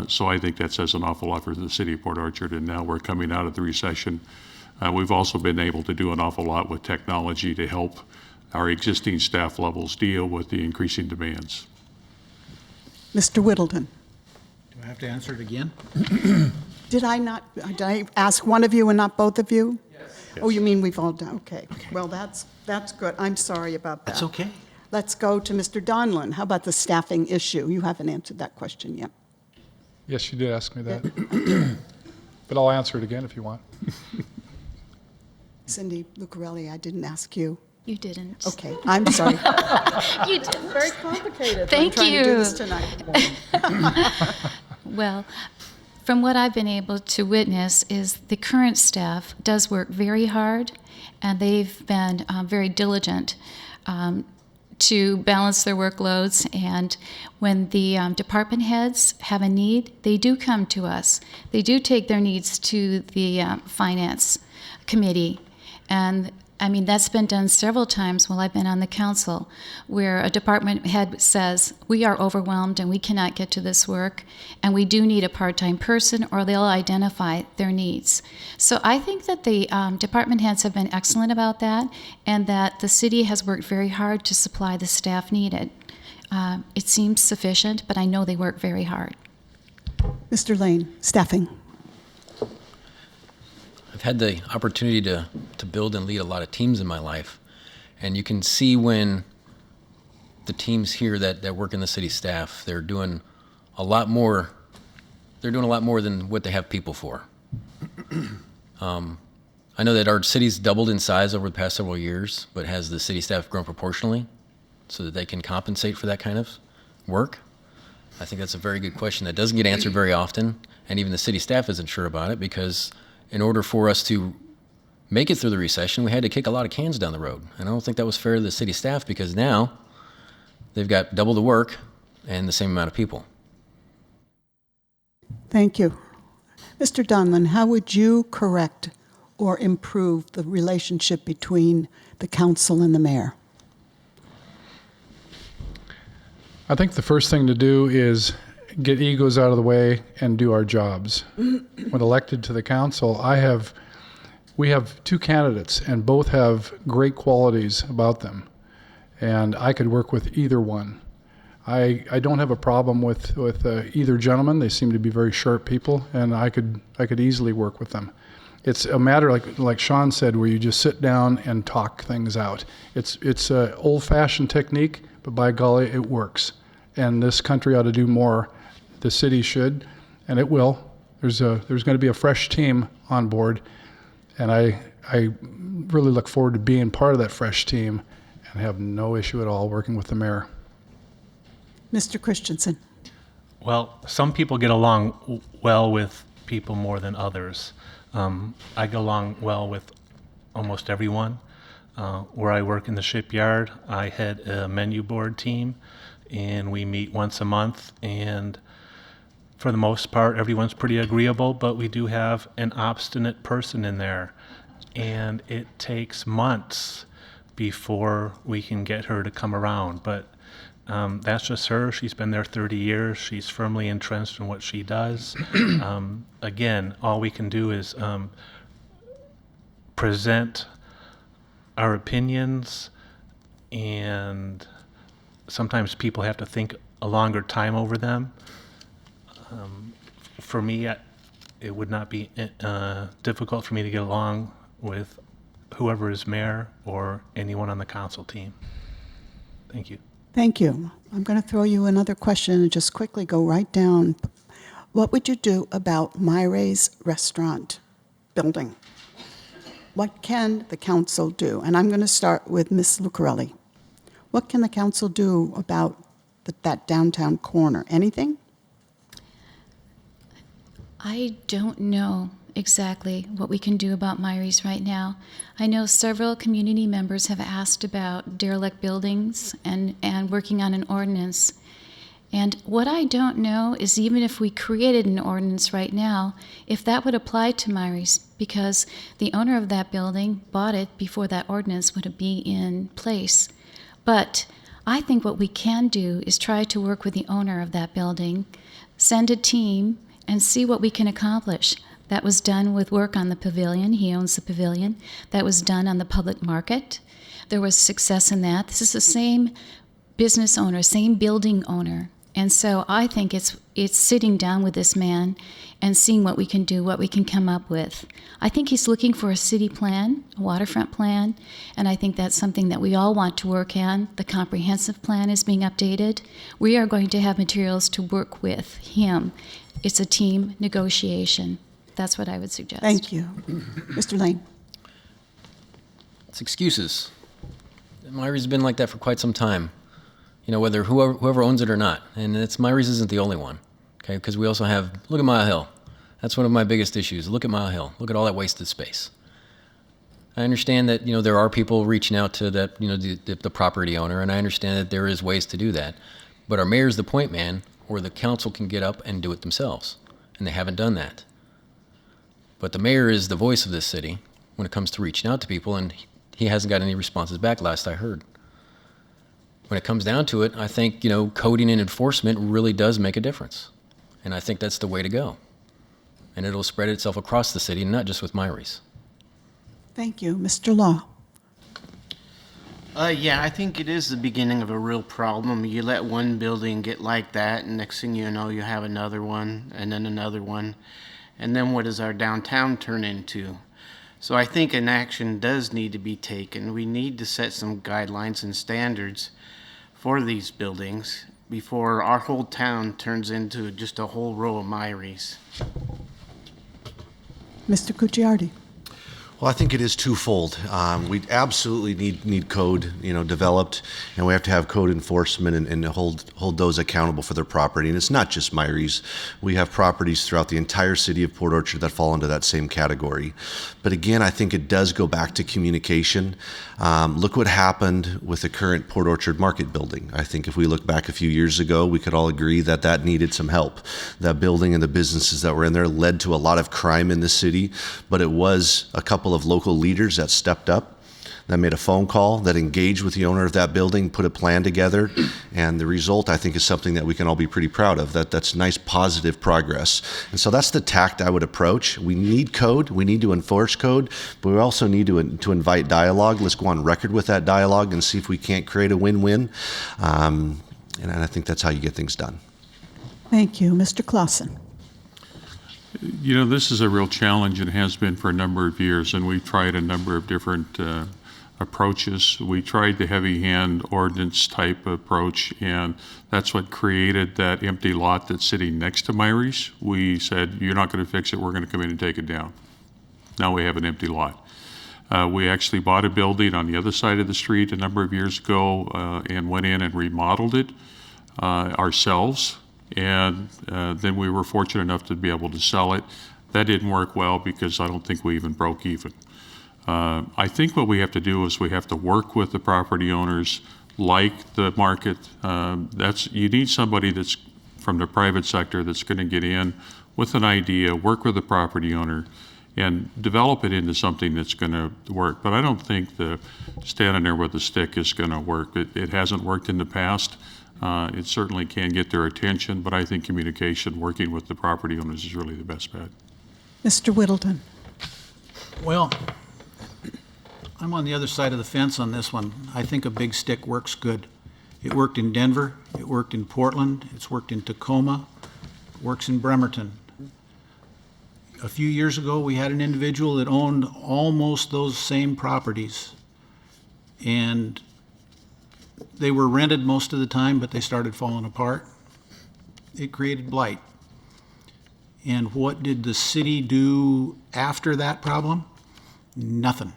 So I think that says an awful lot for the city of Port Orchard. And now we're coming out of the recession. We've also been able to do an awful lot with technology to help our existing staff levels deal with the increasing demands. Mr. Whittleton. Do I have to answer it again? Did I ask one of you and not both of you? Yes. Oh, you mean we've all done, okay. Well, that's good. I'm sorry about that. That's okay. Let's go to Mr. Donlin. How about the staffing issue? You haven't answered that question yet. Yes, you did ask me that. But I'll answer it again if you want. Cindy Lucarelli, I didn't ask you. You didn't. Okay, I'm sorry. You didn't. Very complicated. Thank I'm trying to do you. this tonight. Well, from what I've been able to witness is the current staff does work very hard, and they've been very diligent to balance their workloads. And when the department heads have a need, they do come to us. They do take their needs to the finance committee. And I mean, that's been done several times while I've been on the council, where a department head says, we are overwhelmed and we cannot get to this work, and we do need a part-time person, or they'll identify their needs. So I think that the department heads have been excellent about that, and that the city has worked very hard to supply the staff needed. It seems sufficient, but I know they work very hard. Mr. Lane, staffing. I've had the opportunity to build and lead a lot of teams in my life, and you can see when the teams here that work in the city staff, they're doing a lot more. They're doing a lot more than what they have people for. I know that our city's doubled in size over the past several years, but has the city staff grown proportionally so that they can compensate for that kind of work? I think that's a very good question that doesn't get answered very often, and even the city staff isn't sure about it, because in order for us to make it through the recession, we had to kick a lot of cans down the road. And I don't think that was fair to the city staff, because now they've got double the work and the same amount of people. Thank you. Mr. Donlin, how would you correct or improve the relationship between the council and the mayor? I think the first thing to do is get egos out of the way and do our jobs. When elected to the council, we have two candidates, and both have great qualities about them, and I could work with either one. I don't have a problem with either gentleman. They seem to be very sharp people, and I could easily work with them. It's a matter, like Sean said, where you just sit down and talk things out. It's an old-fashioned technique, but by golly, it works. And this country ought to do more. The city should, and it will. There's going to be a fresh team on board, and I really look forward to being part of that fresh team, and have no issue at all working with the mayor. Mr. Christensen. Well, some people get along well with people more than others. I get along well with almost everyone. Where I work in the shipyard, I head a menu board team, and we meet once a month, and for the most part, everyone's pretty agreeable, but we do have an obstinate person in there, and it takes months before we can get her to come around. But that's just her. She's been there 30 years. She's firmly entrenched in what she does. Again, all we can do is present our opinions, and sometimes people have to think a longer time over them. For me, it would not be difficult for me to get along with whoever is mayor or anyone on the council team. Thank you. Thank you. I'm going to throw you another question and just quickly go right down. What would you do about Myra's restaurant building? What can the council do? And I'm going to start with Ms. Lucarelli. What can the council do about that downtown corner? Anything? I don't know exactly what we can do about Myries right now. I know several community members have asked about derelict buildings and working on an ordinance. And what I don't know is even if we created an ordinance right now, if that would apply to Myries, because the owner of that building bought it before that ordinance would be in place. But I think what we can do is try to work with the owner of that building, send a team, and see what we can accomplish. That was done with work on the pavilion. He owns the pavilion. That was done on the public market. There was success in that. This is the same business owner, same building owner. And so I think it's sitting down with this man and seeing what we can do, what we can come up with. I think he's looking for a city plan, a waterfront plan, and I think that's something that we all want to work on. The comprehensive plan is being updated. We are going to have materials to work with him. It's a team negotiation. That's what I would suggest. Thank you. Mr. Lane. It's excuses. Myries has been like that for quite some time. You know, whether whoever owns it or not. And Myries isn't the only one, okay? Because we also have, look at Mile Hill. That's one of my biggest issues. Look at Mile Hill. Look at all that wasted space. I understand that, you know, there are people reaching out to that, you know, the property owner, and I understand that there is ways to do that. But our mayor's the point man, or the council can get up and do it themselves. And they haven't done that. But the mayor is the voice of this city when it comes to reaching out to people, and he hasn't got any responses back last I heard. When it comes down to it, I think, you know, coding and enforcement really does make a difference. And I think that's the way to go. And it'll spread itself across the city, not just with Myries. Thank you. Mr. Law. Yeah, I think it is the beginning of a real problem. You let one building get like that, and next thing you know, you have another one, and then another one. And then what does our downtown turn into? So I think an action does need to be taken. We need to set some guidelines and standards for these buildings before our whole town turns into just a whole row of Myries. Mr. Cucciardi. Well, I think it is twofold. We absolutely need code, you know, developed, and we have to have code enforcement and hold those accountable for their property. And it's not just Myries. We have properties throughout the entire city of Port Orchard that fall into that same category. But again, I think it does go back to communication. Look what happened with the current Port Orchard Market building. I think if we look back a few years ago, we could all agree that that needed some help. That building and the businesses that were in there led to a lot of crime in the city, but it was a couple of local leaders that stepped up, that made a phone call, that engaged with the owner of that building, put a plan together, and the result, I think, is something that we can all be pretty proud of. That's nice, positive progress. And so that's the tact I would approach. We need code, we need to enforce code, but we also need to invite dialogue. Let's go on record with that dialogue and see if we can't create a win-win. And I think that's how you get things done. Thank you. Mr. Clausen. You know, this is a real challenge and has been for a number of years, and we've tried a number of different approaches. We tried the heavy hand ordinance type approach, and that's what created that empty lot that's sitting next to Myries. We said, you're not going to fix it, we're going to come in and take it down. Now we have an empty lot. We actually bought a building on the other side of the street a number of years ago and went in and remodeled it ourselves. And then we were fortunate enough to be able to sell it. That didn't work well because I don't think we even broke even. I think what we have to do is we have to work with the property owners like the market. You need somebody that's from the private sector that's going to get in with an idea, work with the property owner, and develop it into something that's going to work. But I don't think the standing there with a stick is going to work. It hasn't worked in the past. It certainly can get their attention, but I think communication, working with the property owners, is really the best bet. Mr. Whittleton. Well, I'm on the other side of the fence on this one. I think a big stick works good. It worked in Denver, it worked in Portland, it's worked in Tacoma, it works in Bremerton. A few years ago, we had an individual that owned almost those same properties, and they were rented most of the time, but they started falling apart. It created blight. And what did the city do after that problem? Nothing.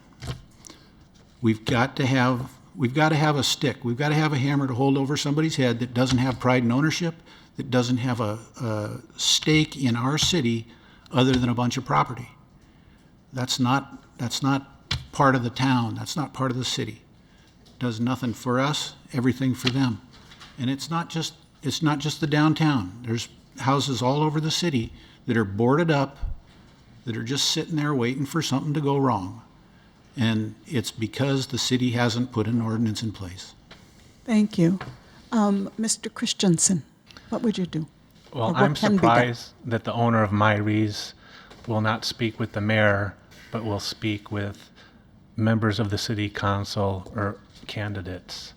We've got to have a stick. We've got to have a hammer to hold over somebody's head that doesn't have pride and ownership, that doesn't have a stake in our city other than a bunch of property. That's not part of the town. That's not part of the city. Does nothing for us, everything for them. And it's not just It's not just the downtown. There's houses all over the city that are boarded up, that are just sitting there waiting for something to go wrong. And it's because the city hasn't put an ordinance in place. Thank you. Mr. Christensen, what would you do? Or Well, what I'm can be done? surprised that the owner of Myries will not speak with the mayor, but will speak with members of the city council or candidates.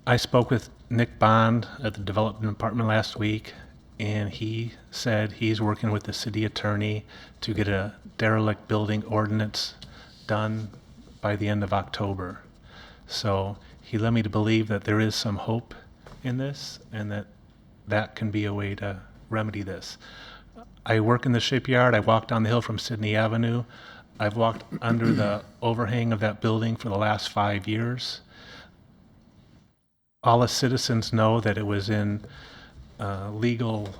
I spoke with Nick Bond at the development department last week, and he said he's working with the city attorney to get a derelict building ordinance done by the end of October. So he led me to believe that there is some hope in this and that that can be a way to remedy this. I work in the shipyard. I walk down the hill from Sydney Avenue. I've walked under the overhang of that building for the last 5 years. All the citizens know that it was in legal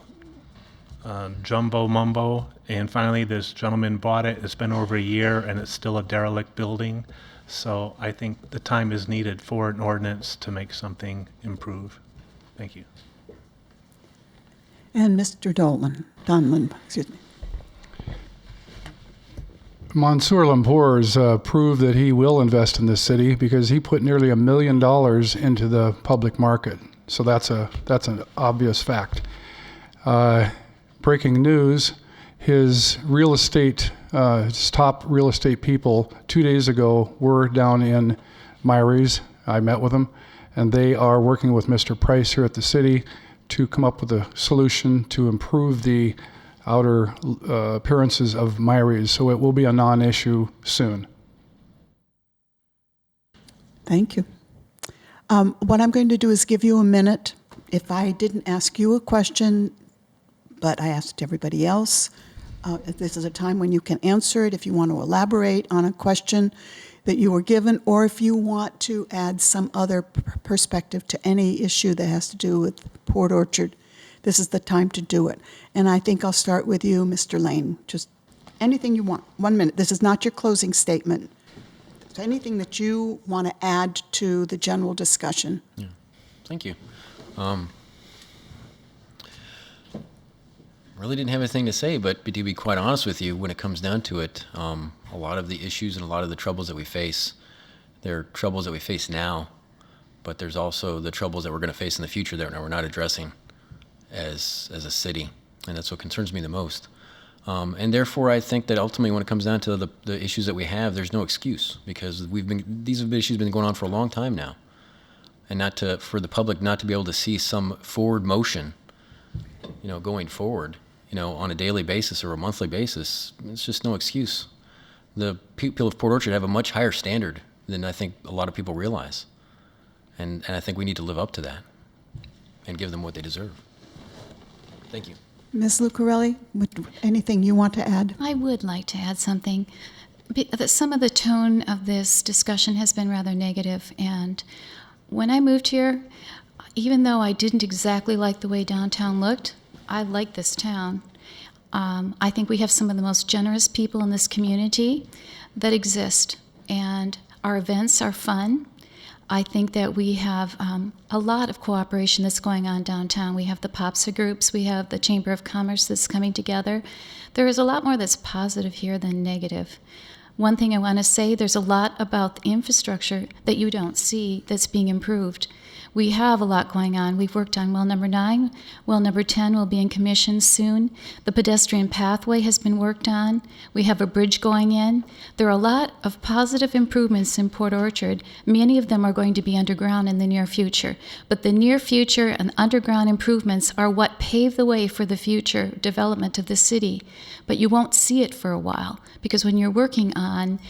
jumbo mumbo, and finally this gentleman bought it. It's been over a year and it's still a derelict building. So I think the time is needed for an ordinance to make something improve. Thank you. And Mr. Donlin, excuse me. Mansour Lampour's proved that he will invest in this city because he put nearly $1 million into the public market. So that's an obvious fact. Breaking news, his real estate, his top real estate people 2 days ago were down in Myries. I met with them, and they are working with Mr. Price here at the city to come up with a solution to improve the outer appearances of Myries, so it will be a non-issue soon. Thank you. What I'm going to do is give you a minute. If I didn't ask you a question, but I asked everybody else, this is a time when you can answer it if you want to elaborate on a question that you were given, or if you want to add some other perspective to any issue that has to do with Port Orchard. This is the time to do it. And I think I'll start with you, Mr. Lane. Just anything you want. 1 minute. This is not your closing statement. So anything that you want to add to the general discussion. Yeah. Thank you. Really didn't have anything to say, but to be quite honest with you, when it comes down to it, a lot of the issues and a lot of the troubles that we face, they're troubles that we face now, but there's also the troubles that we're going to face in the future that we're not addressing as a city, and that's what concerns me the most. And therefore, I think that ultimately, when it comes down to the issues that we have, there's no excuse, because these issues have been going on for a long time now, and for the public not to be able to see some forward motion, going forward, on a daily basis or a monthly basis. It's just no excuse. The people of Port Orchard have a much higher standard than I think a lot of people realize, and I think we need to live up to that and give them what they deserve. Thank you. Ms. Lucarelli, anything you want to add? I would like to add something. Some of the tone of this discussion has been rather negative, and when I moved here, even though I didn't exactly like the way downtown looked, I like this town. I think we have some of the most generous people in this community that exist, and our events are fun. I think that we have a lot of cooperation that's going on downtown. We have the POPSA groups, we have the Chamber of Commerce that's coming together. There is a lot more that's positive here than negative. One thing I want to say, there's a lot about the infrastructure that you don't see that's being improved. We have a lot going on. We've worked on well number 9. Well number 10 will be in commission soon. The pedestrian pathway has been worked on. We have a bridge going in. There are a lot of positive improvements in Port Orchard. Many of them are going to be underground in the near future. But the near future and underground improvements are what pave the way for the future development of the city. But you won't see it for a while, because when you're working on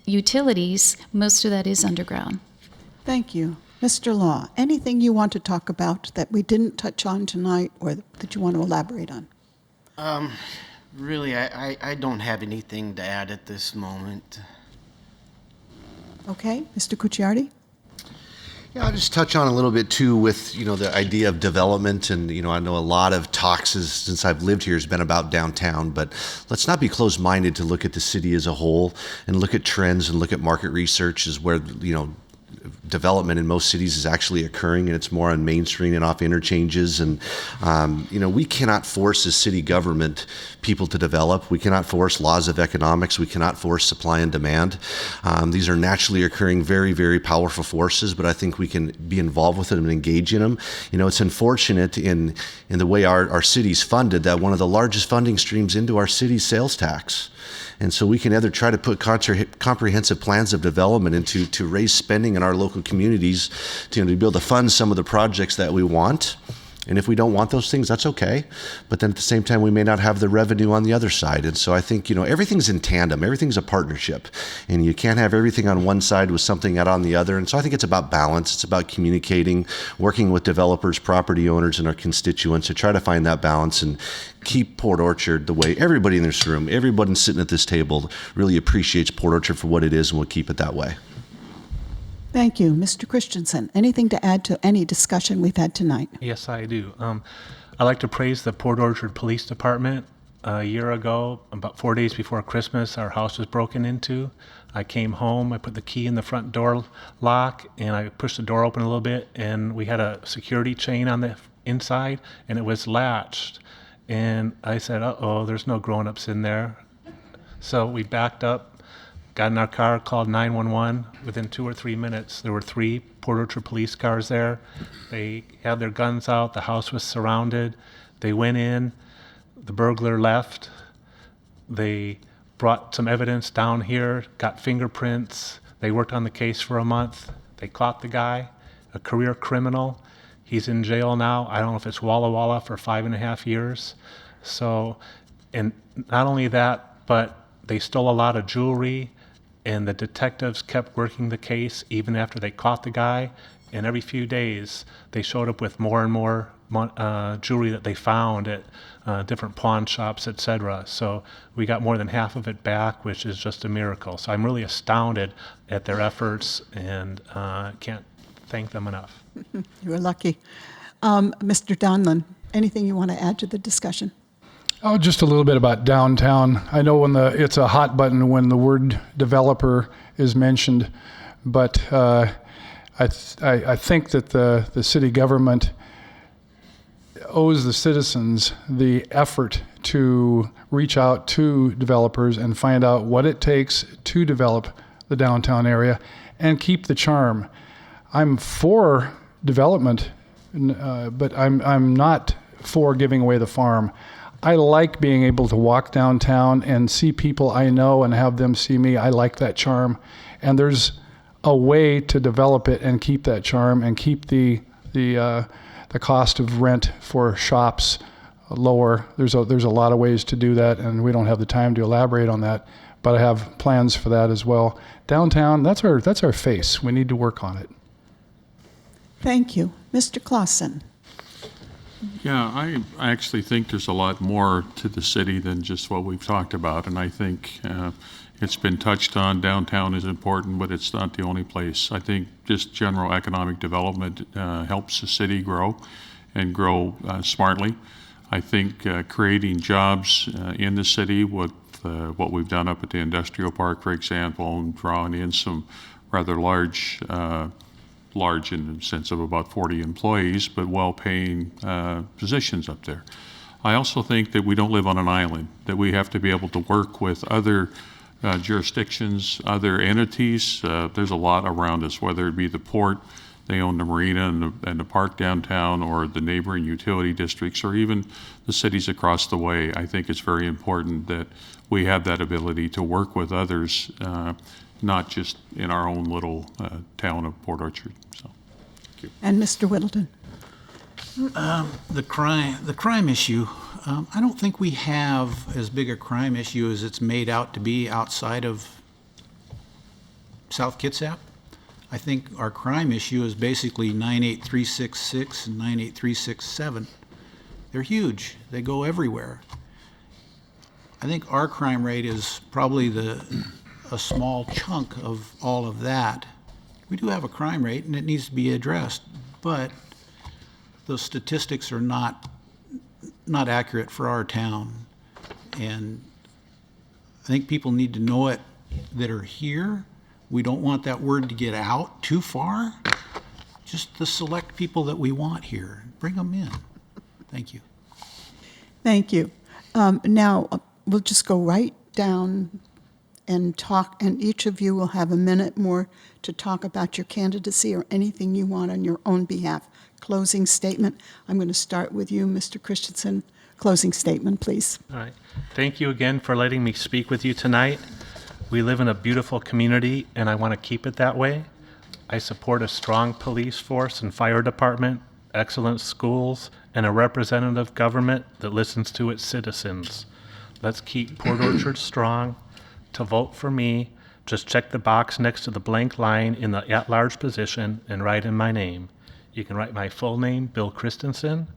utilities, most of that is underground. Thank you. Mr. Law, anything you want to talk about that we didn't touch on tonight or that you want to elaborate on? Really, I don't have anything to add at this moment. Okay, Mr. Cucciardi? Yeah, I'll just touch on a little bit too with, the idea of development. And, I know a lot of talks since I've lived here has been about downtown, but let's not be closed-minded to look at the city as a whole and look at trends and look at market research is where, development in most cities is actually occurring, and it's more on Main Street and off interchanges. And, we cannot force as city government people to develop. We cannot force laws of economics. We cannot force supply and demand. These are naturally occurring, very, very powerful forces, but I think we can be involved with them and engage in them. It's unfortunate in the way our city's funded that one of the largest funding streams into our city's sales tax. And so we can either try to put comprehensive plans of development into to raise spending in our local communities to be able to fund some of the projects that we want. And if we don't want those things, that's okay. But then at the same time, we may not have the revenue on the other side. And so I think, everything's in tandem. Everything's a partnership. And you can't have everything on one side with something out on the other. And so I think it's about balance. It's about communicating, working with developers, property owners, and our constituents to try to find that balance and keep Port Orchard the way everybody in this room, everybody sitting at this table really appreciates Port Orchard for what it is, and we'll keep it that way. Thank you. Mr. Christensen, anything to add to any discussion we've had tonight? Yes, I do. I'd like to praise the Port Orchard Police Department. A year ago, about 4 days before Christmas, our house was broken into. I came home, I put the key in the front door lock, and I pushed the door open a little bit, and we had a security chain on the inside, and it was latched. And I said, uh-oh, there's no grown-ups in there. So we backed up, got in our car, called 911. Within 2 or 3 minutes, there were 3 Port Orchard police cars there. They had their guns out. The house was surrounded. They went in. The burglar left. They brought some evidence down here, got fingerprints. They worked on the case for a month. They caught the guy, a career criminal. He's in jail now. I don't know if it's Walla Walla for 5.5 years. So, and not only that, but they stole a lot of jewelry, and the detectives kept working the case even after they caught the guy. And every few days, they showed up with more and more jewelry that they found at different pawn shops, etc. So we got more than half of it back, which is just a miracle. So I'm really astounded at their efforts, and can't thank them enough. You were lucky. Mr. Donlin, anything you want to add to the discussion? Oh, just a little bit about downtown. I know it's a hot button when the word developer is mentioned, but I think that the city government owes the citizens the effort to reach out to developers and find out what it takes to develop the downtown area and keep the charm. I'm for development, but I'm not for giving away the farm. I like being able to walk downtown and see people I know and have them see me. I like that charm. And there's a way to develop it and keep that charm and keep the cost of rent for shops lower. There's a lot of ways to do that, and we don't have the time to elaborate on that, but I have plans for that as well. Downtown, that's our face. We need to work on it. Thank you. Mr. Clausen. Yeah, I actually think there's a lot more to the city than just what we've talked about, and I think it's been touched on. Downtown is important, but it's not the only place. I think just general economic development helps the city grow and grow smartly. I think creating jobs in the city with what we've done up at the industrial park, for example, and drawing in some rather large in the sense of about 40 employees, but well-paying positions up there. I also think that we don't live on an island, that we have to be able to work with other jurisdictions, other entities. There's a lot around us, whether it be the port, they own the marina and the park downtown, or the neighboring utility districts, or even the cities across the way. I think it's very important that we have that ability to work with others, not just in our own little town of Port Orchard. So, thank you. And Mr. Whittleton. The crime issue, I don't think we have as big a crime issue as it's made out to be outside of South Kitsap. I think our crime issue is basically 98366 and 98367. They're huge. They go everywhere. I think our crime rate is probably a small chunk of all of that. We do have a crime rate, and it needs to be addressed, but those statistics are not accurate for our town. And I think people need to know it that are here, We don't want that word to get out too far. Just the select people that we want here, bring them in. Thank you. Thank you. Now, we'll just go right down and talk, and each of you will have a minute more to talk about your candidacy or anything you want on your own behalf. Closing statement. I'm going to start with you, Mr. Christensen. Closing statement, please. All right. Thank you again for letting me speak with you tonight. We live in a beautiful community, and I want to keep it that way. I support a strong police force and fire department, excellent schools, and a representative government that listens to its citizens. Let's keep Port Orchard strong. To vote for me, just check the box next to the blank line in the at-large position and write in my name. You can write my full name, Bill Christensen,